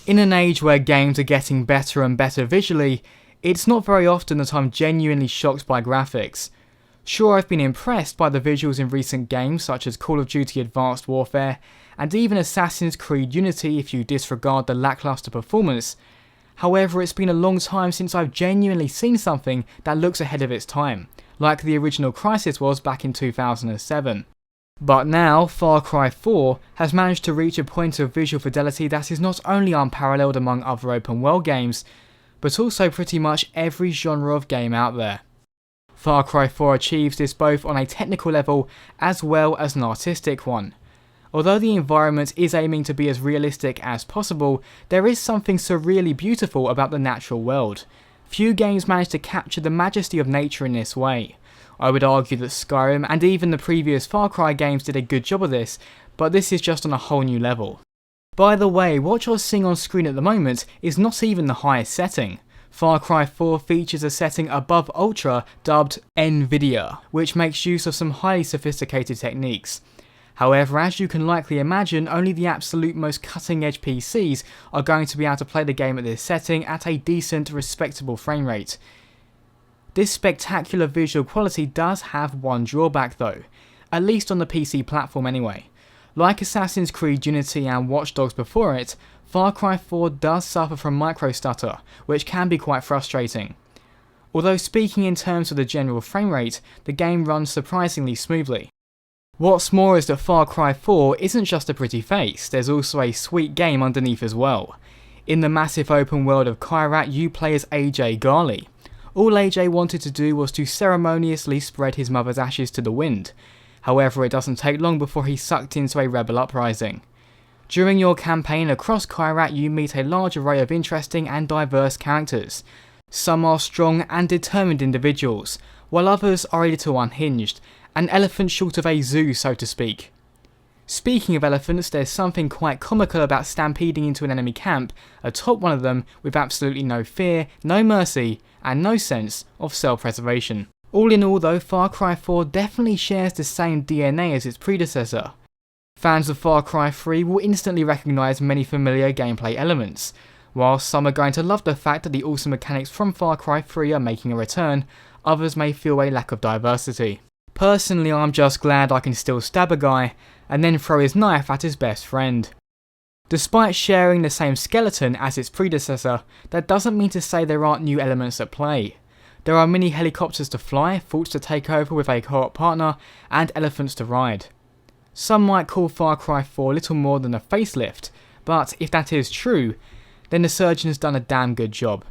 In an age where games are getting better and better visually, it's not very often that I'm genuinely shocked by graphics. Sure, I've been impressed by the visuals in recent games such as Call of Duty Advanced Warfare, and even Assassin's Creed Unity if you disregard the lackluster performance. However, it's been a long time since I've genuinely seen something that looks ahead of its time, like the original Crysis was back in 2007. But now, Far Cry 4 has managed to reach a point of visual fidelity that is not only unparalleled among other open world games, but also pretty much every genre of game out there. Far Cry 4 achieves this both on a technical level as well as an artistic one. Although the environment is aiming to be as realistic as possible, there is something surreally beautiful about the natural world. Few games manage to capture the majesty of nature in this way. I would argue that Skyrim and even the previous Far Cry games did a good job of this, but this is just on a whole new level. By the way, what you're seeing on screen at the moment is not even the highest setting. Far Cry 4 features a setting above Ultra dubbed NVIDIA, which makes use of some highly sophisticated techniques. However, as you can likely imagine, only the absolute most cutting edge PCs are going to be able to play the game at this setting at a decent, respectable frame rate. This spectacular visual quality does have one drawback though, at least on the PC platform anyway. Like Assassin's Creed Unity and Watch Dogs before it, Far Cry 4 does suffer from micro stutter, which can be quite frustrating. Although speaking in terms of the general frame rate, the game runs surprisingly smoothly. What's more is that Far Cry 4 isn't just a pretty face, there's also a sweet game underneath as well. In the massive open world of Kyrat, you play as AJ Ghali. All AJ wanted to do was to ceremoniously spread his mother's ashes to the wind. However, it doesn't take long before he's sucked into a rebel uprising. During your campaign across Kyrat, you meet a large array of interesting and diverse characters. Some are strong and determined individuals, while others are a little unhinged, an elephant short of a zoo, so to speak. Speaking of elephants, there's something quite comical about stampeding into an enemy camp atop one of them with absolutely no fear, no mercy, and no sense of self-preservation. All in all though, Far Cry 4 definitely shares the same DNA as its predecessor. Fans of Far Cry 3 will instantly recognise many familiar gameplay elements, while some are going to love the fact that the awesome mechanics from Far Cry 3 are making a return, others may feel a lack of diversity. Personally, I'm just glad I can still stab a guy and then throw his knife at his best friend. Despite sharing the same skeleton as its predecessor, that doesn't mean to say there aren't new elements at play. There are mini helicopters to fly, forts to take over with a co-op partner, and elephants to ride. Some might call Far Cry 4 little more than a facelift, but if that is true, then the surgeon has done a damn good job.